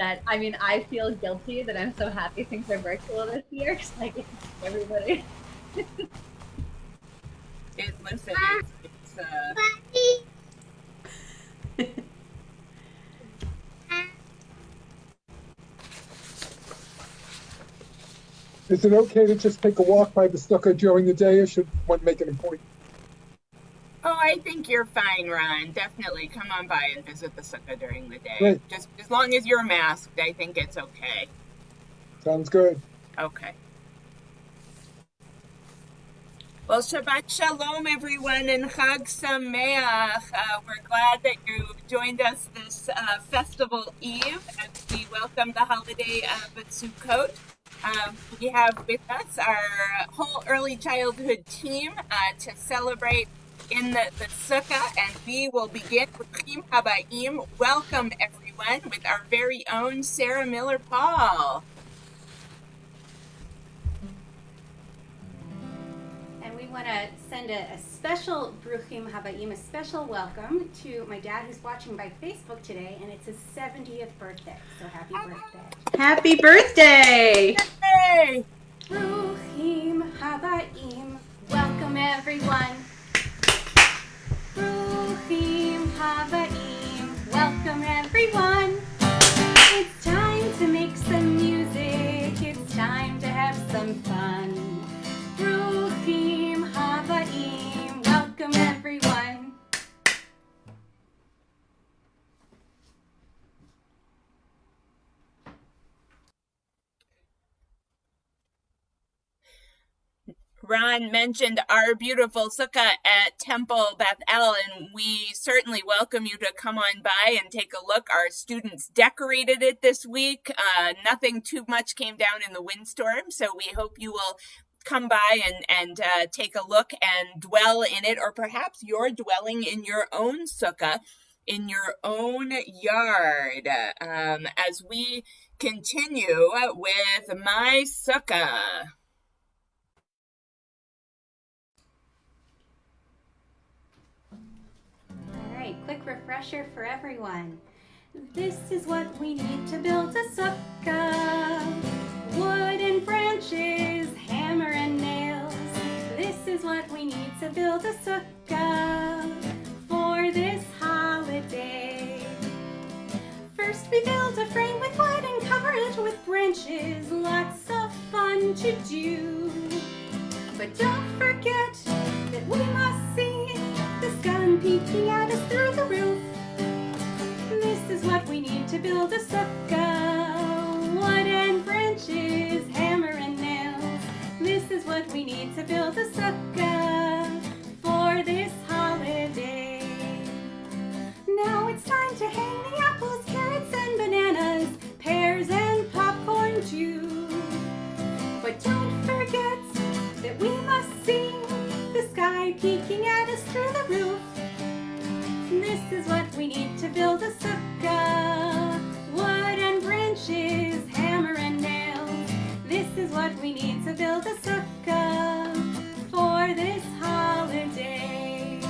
that, I mean, I feel guilty that I'm so happy things are virtual this year because I get to see everybody. Listen, it's Is it okay to just take a walk by the sukkah during the day, or should one make an appointment? Oh, I think you're fine, Ron. Definitely come on by and visit the sukkah during the day. Great, Just as long as you're masked, I think it's okay. sounds good. Okay. Well, Shabbat Shalom, everyone, and Chag Sameach. We're glad that you joined us this festival eve as we welcome the holiday of Sukkot. We have with us our whole early childhood team to celebrate in the sukkah, and we will begin with Chim Habayim. Welcome, everyone, with our very own Sarah Miller-Paul. And we want to send a special Bruchim Habayim, a special welcome to my dad who's watching by Facebook today, and it's his 70th birthday. So happy birthday. Happy birthday! Hey! Bruchim Habayim, welcome everyone. Bruchim Habayim, welcome everyone. It's time to make some music, it's time to have some fun. Bruchim Habayim, welcome everyone. Ron mentioned our beautiful sukkah at Temple Beth El, and we certainly welcome you to come on by and take a look. Our students decorated it this week. Nothing too much came down in the windstorm, so we hope you will come by and take a look and dwell in it, or perhaps you're dwelling in your own sukkah, in your own yard, as we continue with my sukkah. Quick refresher for everyone. This is what we need to build a sukkah. Wood and branches, hammer and nails. This is what we need to build a sukkah for this holiday. First we build a frame with wood and cover it with branches. Lots of fun to do. But don't forget that we must see the sun peeking at us through the roof. This is what we need to build a sukkah. Wood and branches, hammer and nails. This is what we need to build a sukkah for this holiday. Now it's time to hang the apples, carrots and bananas, pears and popcorn too. But don't forget that we must see the sky peeking at us through the roof. This is what we need to build a sukkah. Wood and branches, hammer and nails. This is what we need to build a sukkah for this holiday.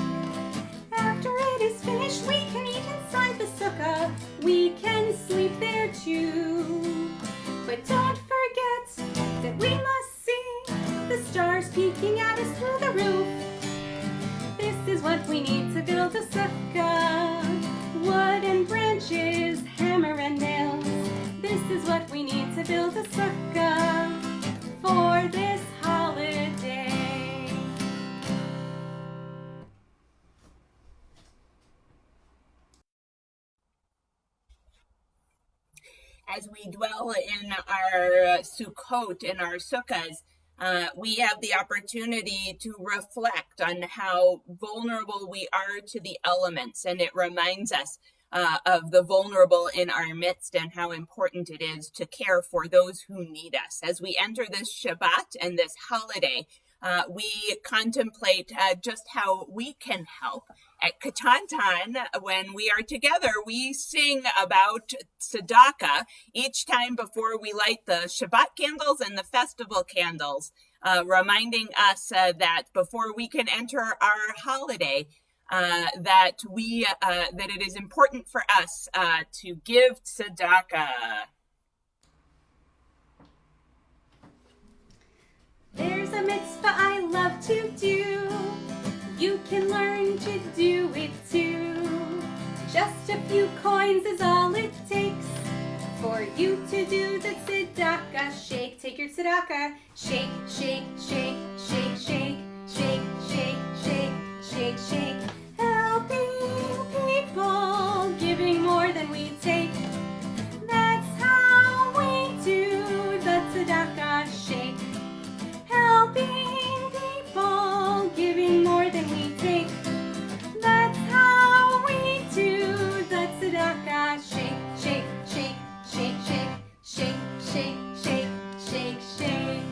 After it is finished, we can eat inside the sukkah. We can sleep there too. But don't forget that we must see the stars peeking at us through the roof. This is what we need to build a sukkah. Wood and branches, hammer and nails. This is what we need to build a sukkah for this holiday. As we dwell in our Sukkot, in our sukkahs, we have the opportunity to reflect on how vulnerable we are to the elements, and it reminds us of the vulnerable in our midst and how important it is to care for those who need us. As we enter this Shabbat and this holiday, we contemplate just how we can help. At Katantan, when we are together, we sing about tzedakah each time before we light the Shabbat candles and the festival candles, reminding us that before we can enter our holiday, that it is important for us to give tzedakah. mitzvah I love to do. You can learn to do it too. Just a few coins is all it takes for you to do the tzedakah shake. Take your tzedakah. Shake, shake, shake, shake, shake, shake, shake, shake, shake, shake. Helping people, giving more than we take. That's how we do the tzedakah shake. Helping people, giving more than we take. That's how we do the tzedakah shake, shake, shake, shake, shake, shake, shake, shake, shake, shake.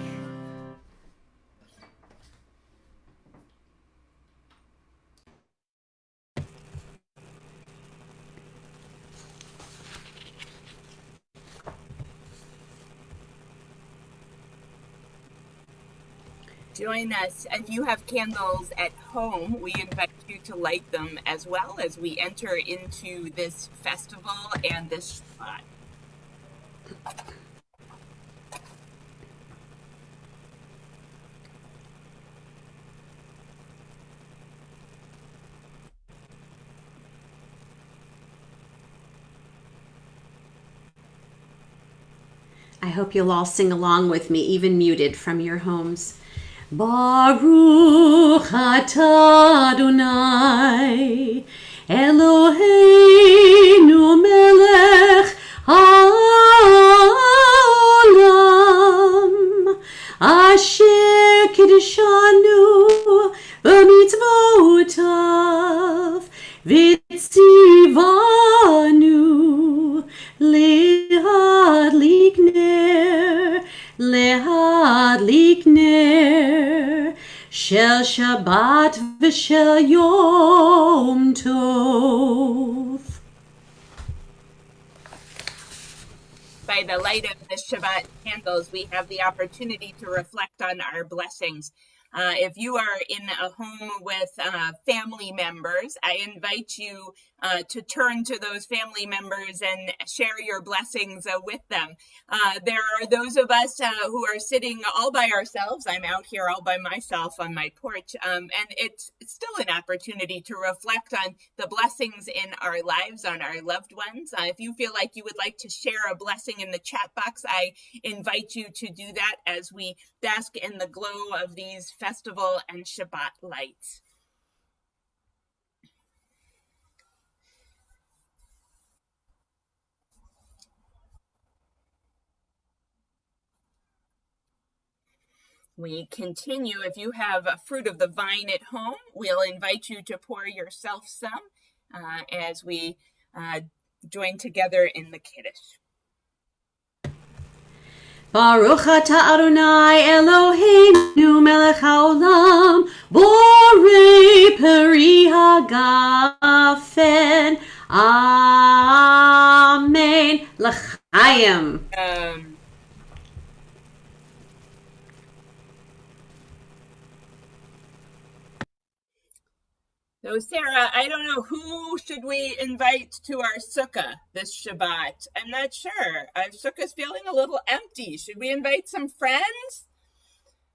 Join us. If you have candles at home, we invite you to light them as well as we enter into this festival and this Shabbat. I hope you'll all sing along with me, even muted from your homes. Baruch atah Adonai Eloheinu melech haolam asher kiddushanu b'mitzvotav v'tzivanu lehadlik ner shel Shabbat v'shel Yom Tov. By the light of the Shabbat candles, we have the opportunity to reflect on our blessings. If you are in a home with family members, I invite you to turn to those family members and share your blessings with them. There are those of us who are sitting all by ourselves. I'm out here all by myself on my porch, and it's still an opportunity to reflect on the blessings in our lives, on our loved ones. If you feel like you would like to share a blessing in the chat box, I invite you to do that as we bask in the glow of these festival and Shabbat lights. We continue. If you have a fruit of the vine at home, we'll invite you to pour yourself some as we join together in the Kiddush. Baruch atah Adonai Eloheinu melech haolam borei peri hagafen. Amen. L'chaim. So Sarah, I don't know, who should we invite to our sukkah this Shabbat? I'm not sure. Our sukkah's feeling a little empty. Should we invite some friends?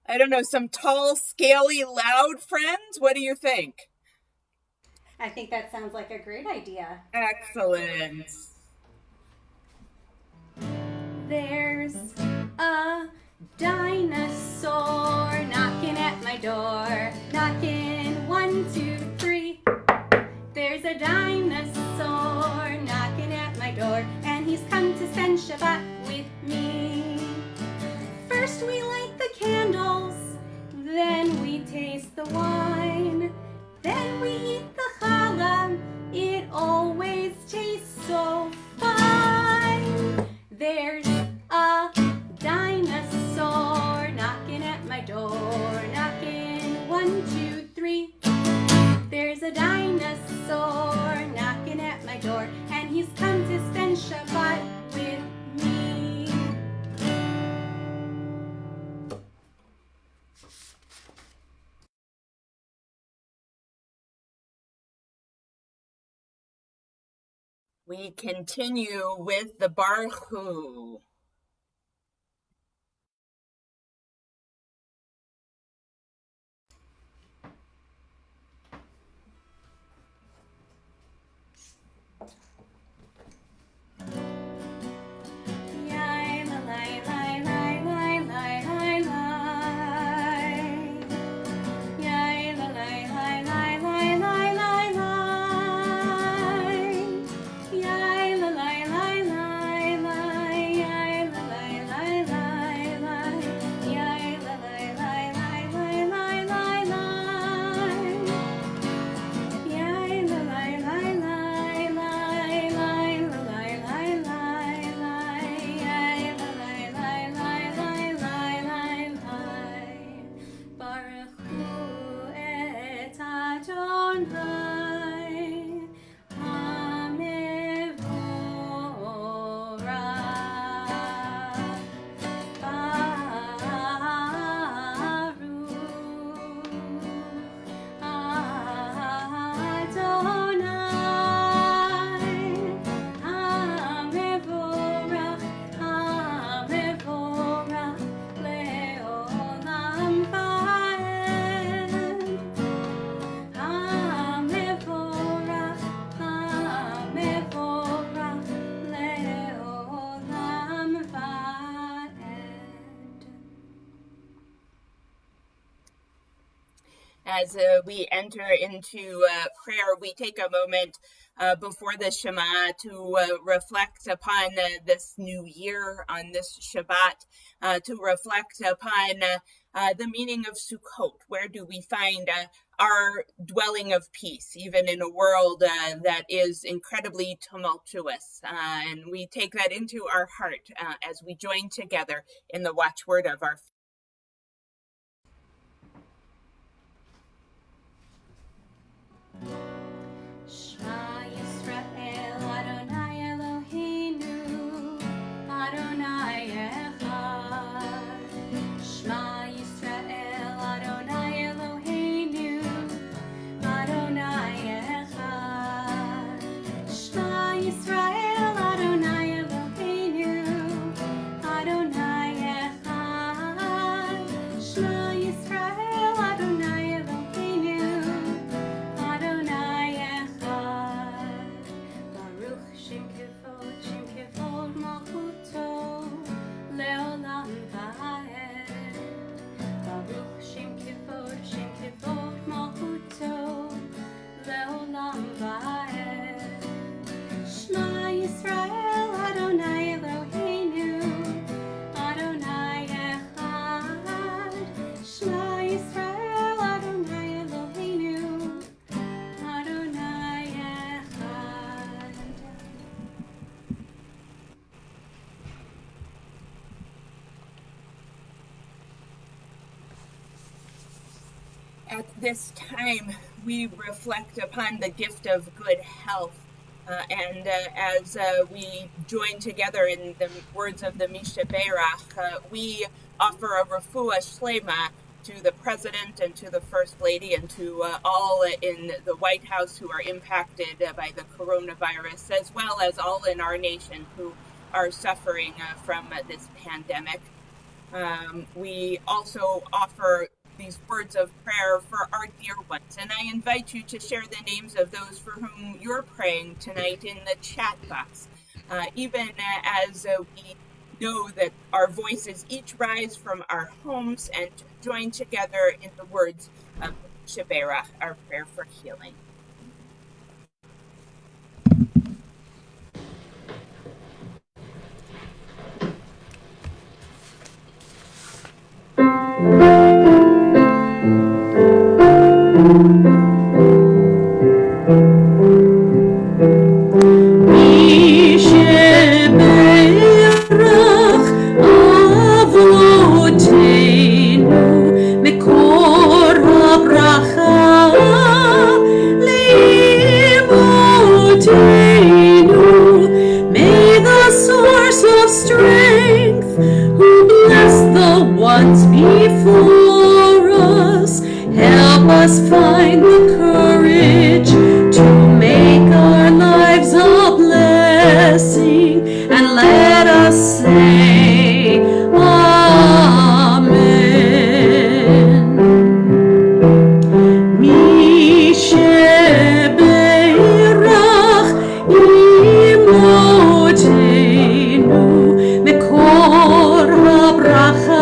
I don't know, some tall, scaly, loud friends? What do you think? I think that sounds like a great idea. Excellent. There's a dinosaur knocking at my door. Knocking 1, 2, 3. There's a dinosaur knocking at my door, and he's come to spend Shabbat with me. First we light the candles, then we taste the wine, then we eat the challah. It always tastes so fine. There's a dinosaur knocking at my door, knocking 1, 2, 3. There's a dinosaur knocking at my door, and he's come to spend Shabbat with me. We continue with the Baruch Hu. as we enter into prayer, we take a moment before the Shema to reflect upon this new year, on this Shabbat, to reflect upon the meaning of Sukkot. Where do we find our dwelling of peace, even in a world that is incredibly tumultuous? And we take that into our heart as we join together in the watchword of our Shema Yisrael Adonai Eloheinu Adonai Echad. Shema Yisrael Adonai Eloheinu Adonai Echad. Shema Yisrael Adonai Eloheinu Adonai Echad. Shema Yisrael Adonai Eloheinu Adonai Echad. Baruch Shem Kevod Malchuto Leolam Vaed. Baruch Shem Kevod Malchuto Leolam Vaed. Shema Yisrael Adonai Eloheinu Adonai Echad. Shema Yisrael Adonai Eloheinu Adonai Echad. At this time, we reflect upon the gift of good health. And as we join together in the words of the Misha Berach, we offer a refuah shlema to the president and to the first lady and to all in the White House who are impacted by the coronavirus, as well as all in our nation who are suffering from this pandemic. We also offer these words of prayer for our dear ones. And I invite you to share the names of those for whom you're praying tonight in the chat box. Even as we know that our voices each rise from our homes and join together in the words of Shabbat, our prayer for healing. Once before us, help us find the courage to make our lives a blessing, and let us say Amen. Mi sheberach imotenu mekor habracha.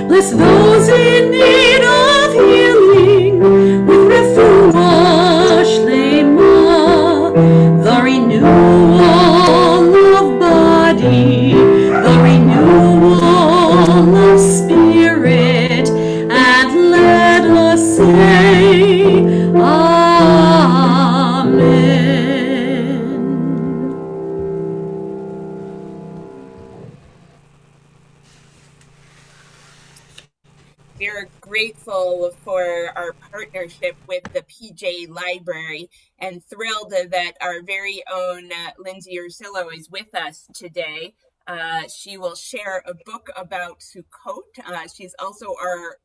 Bless those in need of healing with refuah shlema, the renewal of body, the renewal of spirit, and let us say Amen. We're grateful for our partnership with the PJ Library and thrilled that our very own Lindsay Ursillo is with us today. She will share a book about Sukkot. She's also our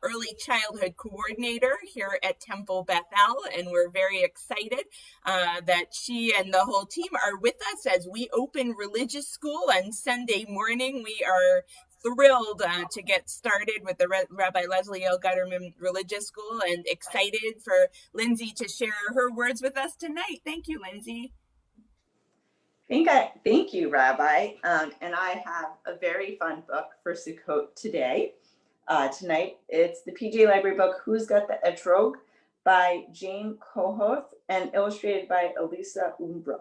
early childhood coordinator here at Temple Bethel, and we're very excited that she and the whole team are with us as we open religious school on Sunday morning. We are thrilled to get started with the Rabbi Leslie L. Gutterman Religious School, and excited for Lindsay to share her words with us tonight. Thank you, Lindsay. Thank you, Rabbi. And I have a very fun book for Sukkot today. Tonight, it's the PJ Library book, Who's Got the Etrog by Jane Kohoth and illustrated by Elisa Umbra.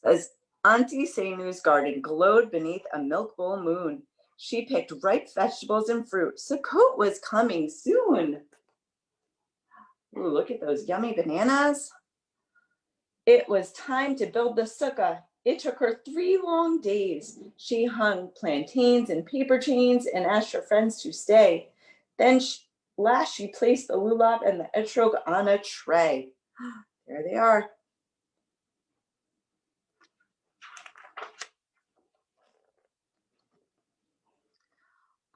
Says, Auntie Seinu's garden glowed beneath a milk bowl moon. She picked ripe vegetables and fruit. Sukkot was coming soon. Ooh, look at those yummy bananas. It was time to build the sukkah. It took her 3 long days. She hung plantains and paper chains and asked her friends to stay. Then last she placed the lulav and the etrog on a tray. There they are.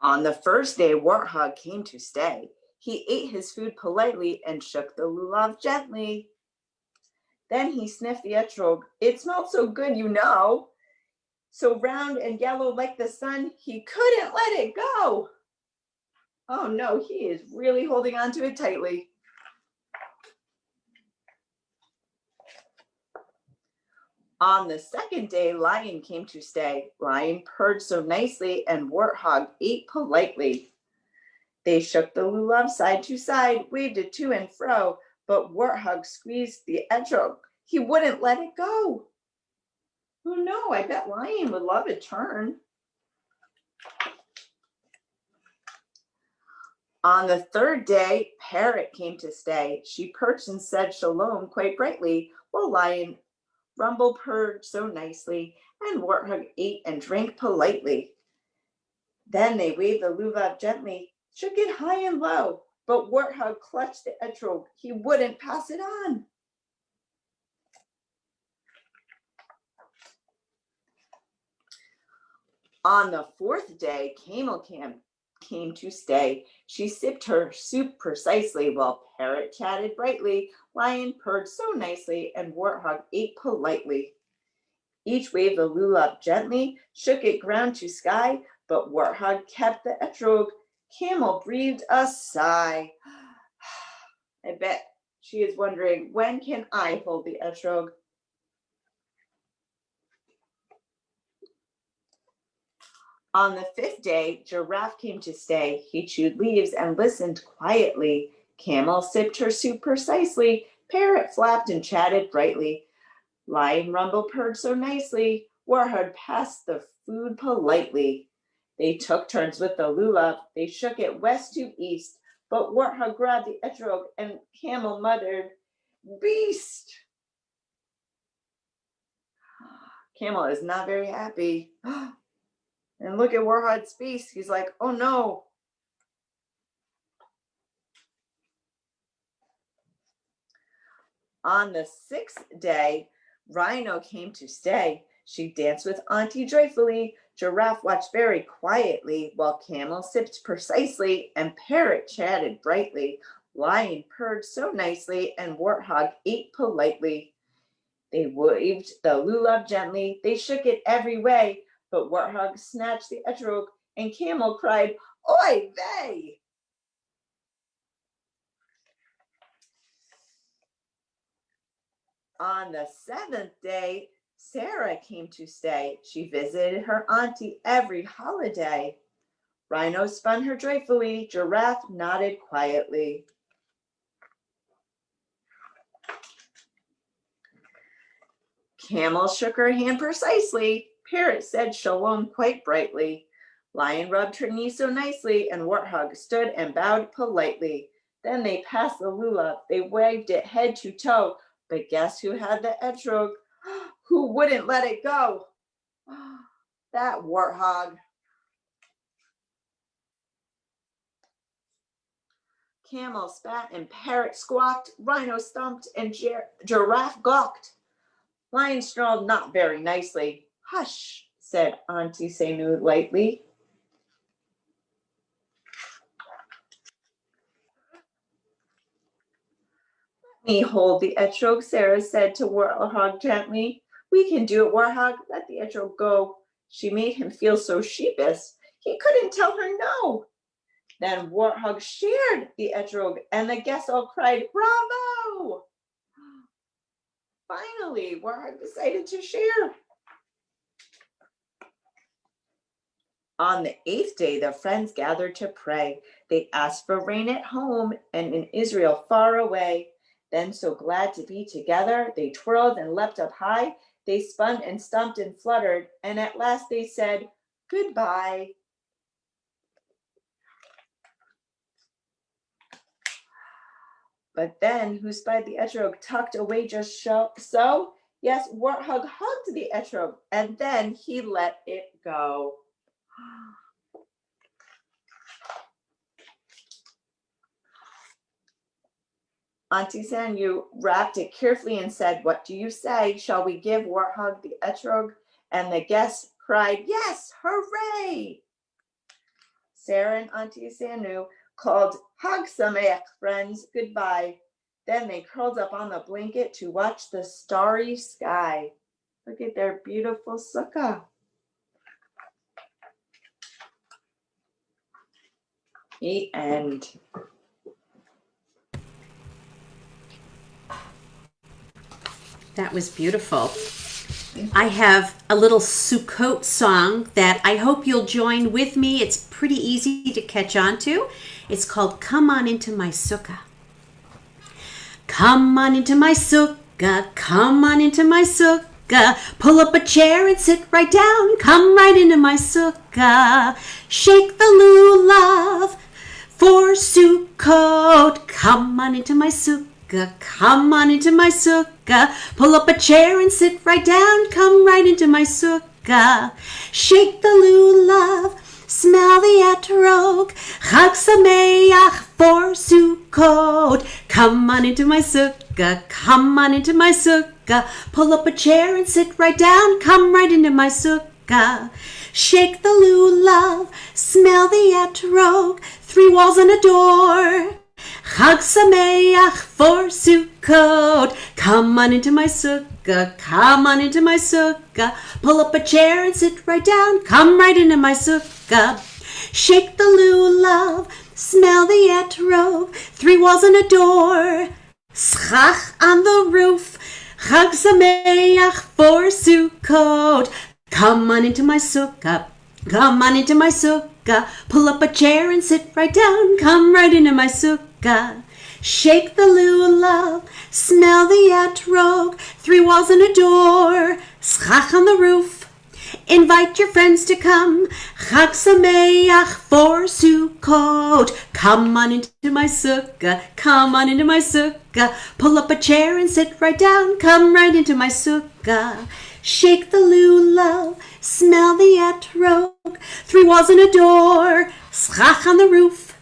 On the first day, Warthog came to stay. He ate his food politely and shook the lulav gently. Then he sniffed the etrog. It smelled so good, you know. So round and yellow like the sun, he couldn't let it go. Oh no, he is really holding on to it tightly. On the second day, Lion came to stay. Lion purred so nicely and Warthog ate politely. They shook the lulav side to side, waved it to and fro, but Warthog squeezed the etrog. He wouldn't let it go. Oh no, I bet Lion would love a turn. On the third day, Parrot came to stay. She perched and said shalom quite brightly, while Lion Rumble purred so nicely, and Warthog ate and drank politely. Then they waved the lulav gently, shook it high and low, but Warthog clutched the etrog. He wouldn't pass it on. On the fourth day, Camel came to stay. She sipped her soup precisely, while Parrot chatted brightly, Lion purred so nicely, and Warthog ate politely. Each waved the lulav gently, shook it ground to sky, but Warthog kept the etrog. Camel breathed a sigh. I bet she is wondering, when can I hold the etrog? On the fifth day, Giraffe came to stay. He chewed leaves and listened quietly. Camel sipped her soup precisely. Parrot flapped and chatted brightly. Lion Rumble purred so nicely. Warthog passed the food politely. They took turns with the lulav. They shook it west to east. But Warthog grabbed the etrog and Camel muttered, "Beast!" Camel is not very happy. And look at Warthog's face. He's like, oh no. On the sixth day, Rhino came to stay. She danced with Auntie joyfully. Giraffe watched very quietly, while Camel sipped precisely and Parrot chatted brightly. Lion purred so nicely and Warthog ate politely. They waved the lulav gently. They shook it every way, but Warthog snatched the etrog and Camel cried, "Oy vey!" On the seventh day, Sarah came to stay. She visited her auntie every holiday. Rhino spun her joyfully. Giraffe nodded quietly. Camel shook her hand precisely. Parrot said shalom quite brightly. Lion rubbed her knee so nicely, and Warthog stood and bowed politely. Then they passed the lulav. They waved it head to toe. But guess who had the etrog? Who wouldn't let it go? That Warthog. Camel spat and Parrot squawked. Rhino stomped and Giraffe gawked. Lion snarled not very nicely. "Hush," said Auntie Seinu lightly. "Let me hold the etrog," Sarah said to Warthog gently. "We can do it, Warthog. Let the etrog go." She made him feel so sheepish, he couldn't tell her no. Then Warthog shared the etrog, and the guests all cried, "Bravo!" Finally, Warthog decided to share. On the 8th day, the friends gathered to pray. They asked for rain at home and in Israel far away. Then, so glad to be together, they twirled and leapt up high. They spun and stumped and fluttered, and at last they said, "Goodbye." But then, who spied the etrog tucked away just so? Yes, Warthog hugged the etrog, and then he let it go. Auntie Sanyu wrapped it carefully and said, "What do you say? Shall we give Warthog the etrog?" And the guests cried, "Yes, hooray!" Sarah and Auntie Sanu called, "Hag Sameach, friends, goodbye." Then they curled up on the blanket to watch the starry sky. Look at their beautiful sukkah. The end. That was beautiful. I have a little Sukkot song that I hope you'll join with me. It's pretty easy to catch on to. It's called "Come On Into My Sukkah." Come on into my sukkah, come on into my sukkah. Pull up a chair and sit right down, come right into my sukkah. Shake the lulav for Sukkot. Come on into my sukkah, come on into my sukkah. Pull up a chair and sit right down, come right into my sukkah. Shake the lulav, smell the etrog. Chag Sameach for Sukkot. Come on into my sukkah, come on into my sukkah. Pull up a chair and sit right down, come right into my sukkah. Shake the lulav, smell the etrog. 3 walls and a door. Chag Sameach for Sukkot. Come on into my sukkah, come on into my sukkah. Pull up a chair and sit right down, come right into my sukkah. Shake the lulav, smell the etrog. 3 walls and a door. Schach on the roof. Chag Sameach for Sukkot. Come on into my sukkah, come on into my sukkah. Pull up a chair and sit right down, come right into my sukkah. Shake the lulav, smell the etrog. 3 walls and a door. Schach on the roof. Invite your friends to come. Chag Sameach for Sukkot. Come on into my sukkah, come on into my sukkah. Pull up a chair and sit right down, come right into my sukkah. Shake the lulav, smell the etrog. 3 walls and a door. Schach on the roof.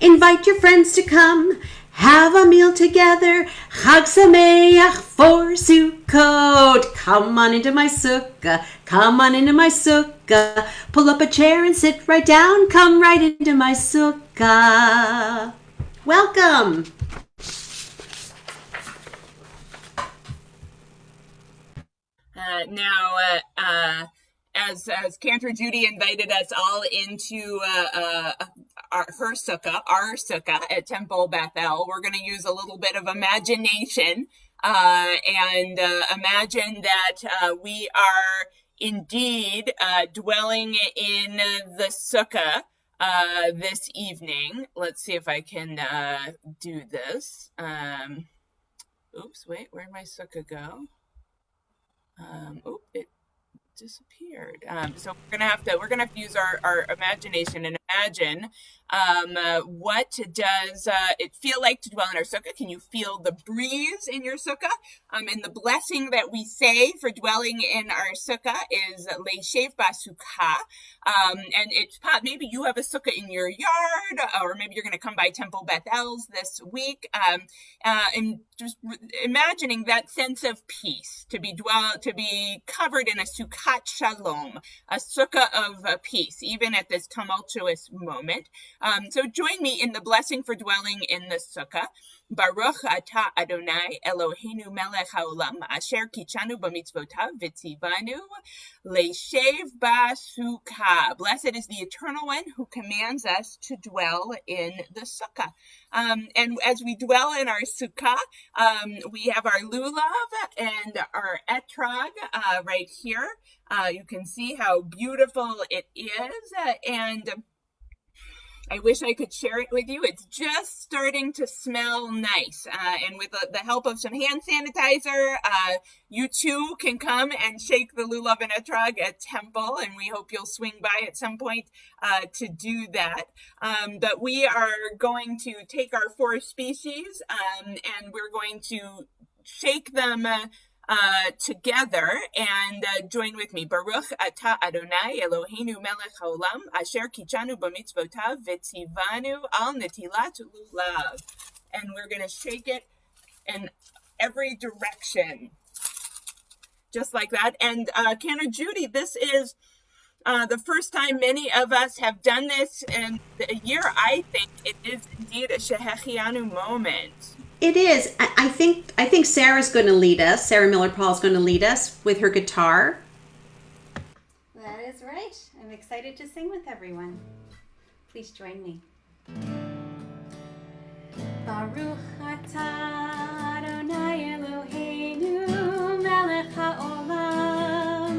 Invite your friends to come. Have a meal together. Chag Sameach for Sukkot. Come on into my sukkah, come on into my sukkah. Pull up a chair and sit right down, come right into my sukkah. Welcome. As Cantor Judy invited us all into her sukkah, our sukkah at Temple Bethel, we're going to use a little bit of imagination and imagine that we are indeed dwelling in the sukkah this evening. Let's see if I can do this. Oops, wait, where'd my sukkah go? It disappeared. So we're gonna have to use our imagination and imagine what does it feel like to dwell in our sukkah? Can you feel the breeze in your sukkah? And the blessing that we say for dwelling in our sukkah is leishev basukkah. And it's maybe you have a sukkah in your yard, or maybe you're gonna come by Temple Bethel's this week. And just imagining that sense of peace, to be covered in a sukkat shalom, a sukkah of peace, even at this tumultuous moment. So join me in the blessing for dwelling in the sukkah. Baruch atah Adonai Eloheinu melech haolam asher kichanu b'mitzvotav v'tzivanu le'shev b'sukkah. Blessed is the Eternal One who commands us to dwell in the sukkah. And as we dwell in our sukkah, we have our lulav and our etrog right here. You can see how beautiful it is, and I wish I could share it with you. It's just starting to smell nice. And with the help of some hand sanitizer, you too can come and shake the lulav and etrog at Temple, and we hope you'll swing by at some point to do that. But we are going to take our 4 species and we're going to shake them together, and join with me. Baruch atah Adonai Eloheinu melech haolam asher kichanu b'mitzvotav v'tzivanu al netilat lulav. And we're going to shake it in every direction, just like that. And Ken or Judy, this is the first time many of us have done this in a year. I think it is indeed a Shehechianu moment. It is. I think Sarah's going to lead us. Sarah Miller-Paul is going to lead us with her guitar. That is right. I'm excited to sing with everyone. Please join me. Baruch atah Adonai Eloheinu melech haolam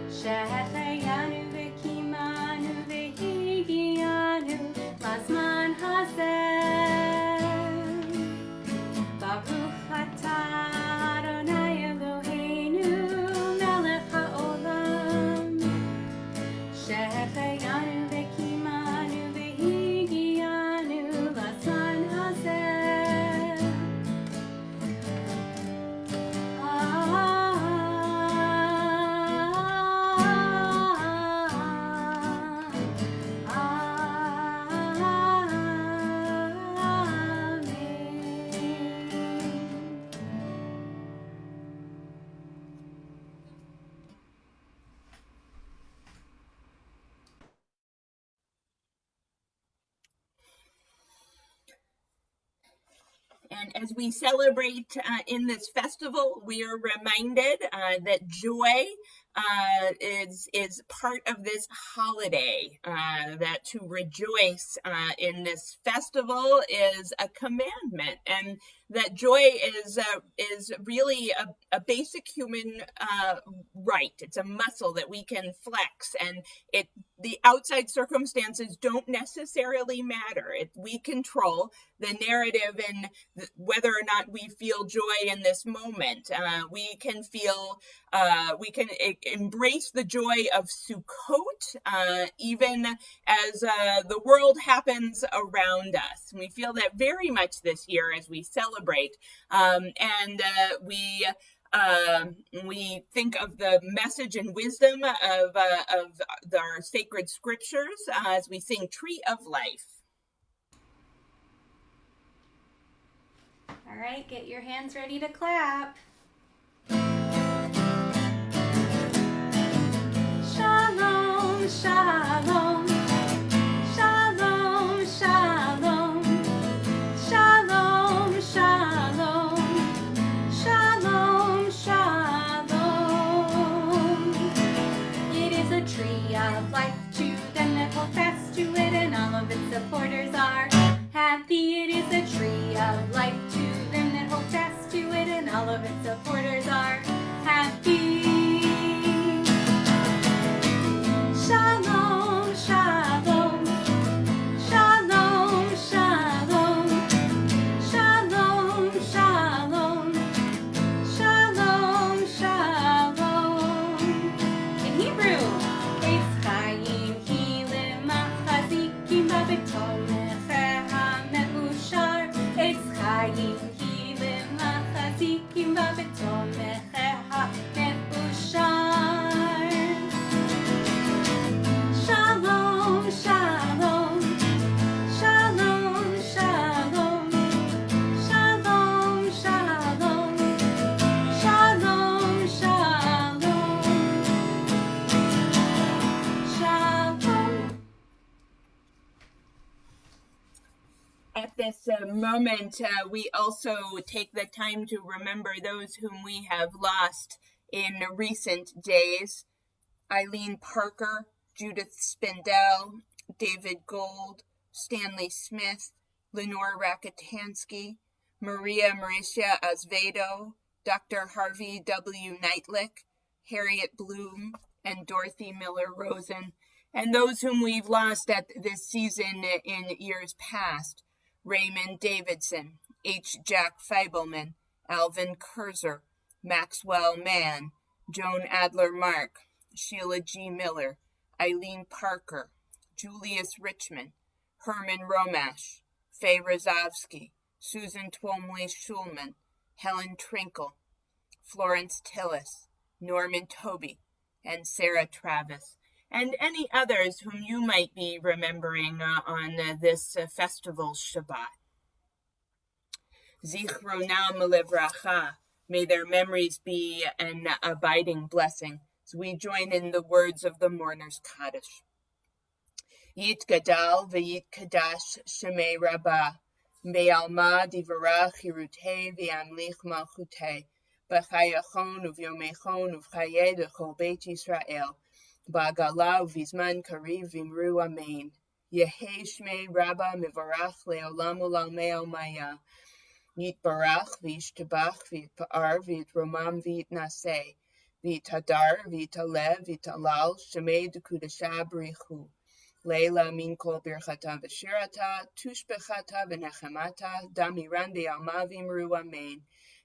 shehecheyanu v'kimanu v'higianu lazman hazeh. Baruch atah Adonai Eloheinu melech haolam shehecheyanu v'kimanu v'higianu lazman hazeh. And as we celebrate in this festival, we are reminded that joy is part of this holiday, that to rejoice in this festival is a commandment, and that joy is really a basic human right. It's a muscle that we can flex, and the outside circumstances don't necessarily matter. We control the narrative and whether or not we feel joy in this moment. We can embrace the joy of Sukkot, even as the world happens around us. We feel that very much this year as we celebrate, and we think of the message and wisdom of our sacred scriptures as we sing Tree of Life. All right, get your hands ready to clap. Shalom, shalom. Shalom, shalom. Shalom, shalom. Shalom, shalom. It is a tree of life to them that hold fast to it, and all of its supporters are happy. It is a tree of life to them that hold fast to it, and all of its supporters are happy. Shalom, shalom. Shalom, shalom. Shalom, shalom. Shalom, shalom. In Hebrew, Eis Chaim this moment, we also take the time to remember those whom we have lost in recent days. Eileen Parker, Judith Spindell, David Gold, Stanley Smith, Lenore Rakitansky, Maria Mauricia Azevedo, Dr. Harvey W. Knightlick, Harriet Bloom, and Dorothy Miller Rosen, and those whom we've lost at this season in years past: Raymond Davidson, H. Jack Feibelman, Alvin Kurzer, Maxwell Mann, Joan Adler Mark, Sheila G. Miller, Eileen Parker, Julius Richmond, Herman Romash, Faye Rozovsky, Susan Twomley Schulman, Helen Trinkle, Florence Tillis, Norman Toby, and Sarah Travis, and any others whom you might be remembering on this festival Shabbat. Zichronam Livracha, may their memories be an abiding blessing. So we join in the words of the mourner's Kaddish. Yit Gadal v'yit Kadash Shemei Rabbah, Be'alma divarach hirute v'amlich malchute, b'chayachon uv'yomechon uv'chaye d'chol Beit Yisrael, ba'gala uv'izman kariv v'imru amen. Yehe Shmei Rabbah mivarach le'olam u'lalmei maya. Yitbarach v'yishtabach v'yitpa'ar v'yitromam v'yitnaseh, v'yitadar v'yitalev v'yitalal Shemei d'kudasha b'richu. Leila min kol birchata v'shirata, tushbechata v'nechemata, damiran be'alma v'imru amen.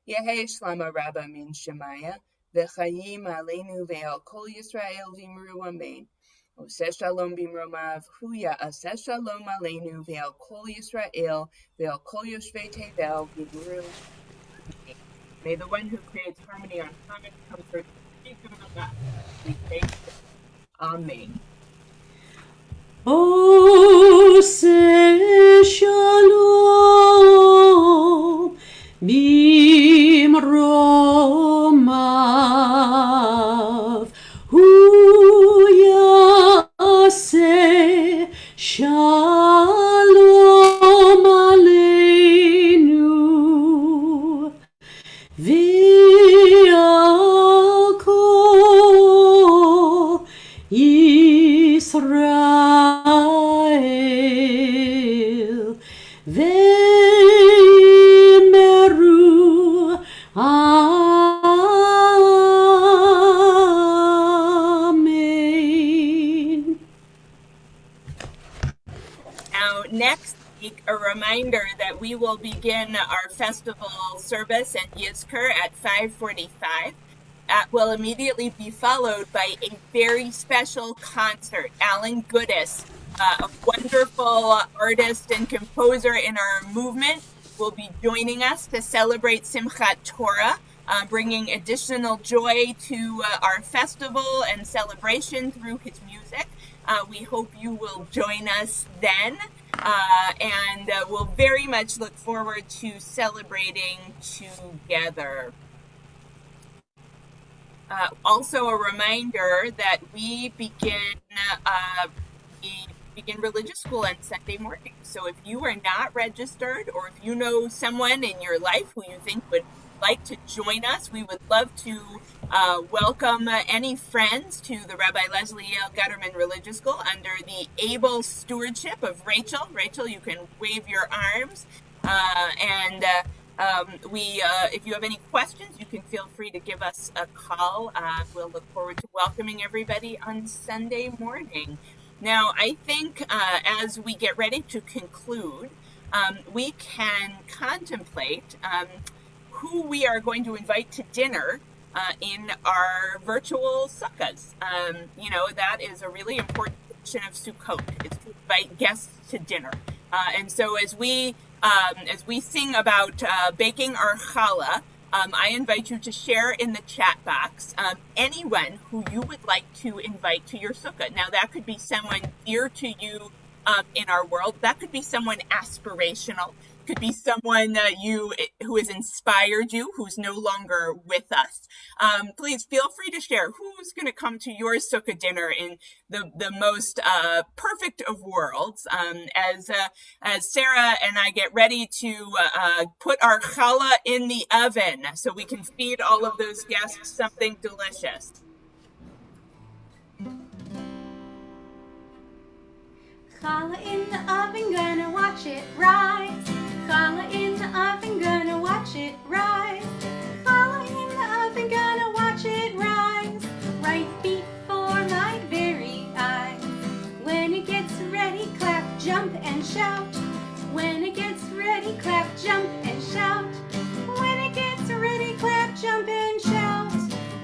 Yehe shlama rabba min shemaya, v'chayim aleinu ve'al kol Yisrael v'imru amen. Oseh shalom b'imromav, huya aseh shalom aleinu ve'al kol Yisrael, ve'al kol yoshvei tevel v'imru amen. May the one who creates harmony on common comfort speak of us. We say amen. Oseh shalom bimromav, hu yaseh shalom aleinu ve'al kol Yisrael ve'meru amen. Now, next week, a reminder that we will begin our festival service at Yizkor at 5:45. Will immediately be followed by a very special concert. Alan Goodis, a wonderful artist and composer in our movement, will be joining us to celebrate Simchat Torah, bringing additional joy to our festival and celebration through his music. We hope you will join us then, and we'll very much look forward to celebrating together. Also a reminder that we begin religious school on Sunday morning. So if you are not registered, or if you know someone in your life who you think would like to join us, we would love to welcome any friends to the Rabbi Leslie Yale Gutterman Religious School under the able stewardship of Rachel. Rachel, you can wave your arms, if you have any questions, you can feel free to give us a call. We'll look forward to welcoming everybody on Sunday morning. Now, I think as we get ready to conclude, we can contemplate who we are going to invite to dinner in our virtual sukkahs. That is a really important portion of Sukkot. It's to invite guests to dinner. And so as we sing about baking our challah, I invite you to share in the chat box anyone who you would like to invite to your sukkah. Now, that could be someone dear to you in our world. That could be someone aspirational. could be someone who has inspired you, who's no longer with us. Please feel free to share who's going to come to your sukkah dinner in the most perfect of worlds. As Sarah and I get ready to put our challah in the oven so we can feed all of those guests something delicious. Challah in the oven, gonna watch it rise. Challah in the oven, gonna watch it rise. Challah in the oven, gonna watch it rise. Right before my very eyes. When it gets ready, clap, jump, and shout. When it gets ready, clap, jump, and shout. When it gets ready, clap, jump, and shout.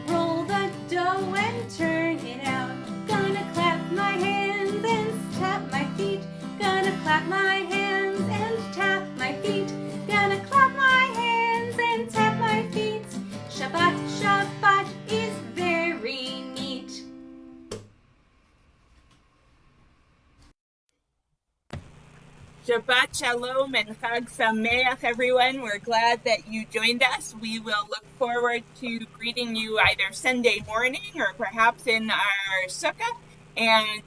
Roll the dough and turn it out. Gonna clap my hands and tap my feet. Gonna clap my hands and tap my feet. Gonna clap my hands and tap my feet. Shabbat, Shabbat is very neat. Shabbat Shalom and Chag Sameach, everyone. We're glad that you joined us. We will look forward to greeting you either Sunday morning or perhaps in our sukkah. And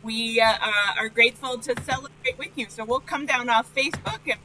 we are grateful to celebrate with you. So we'll come down off Facebook and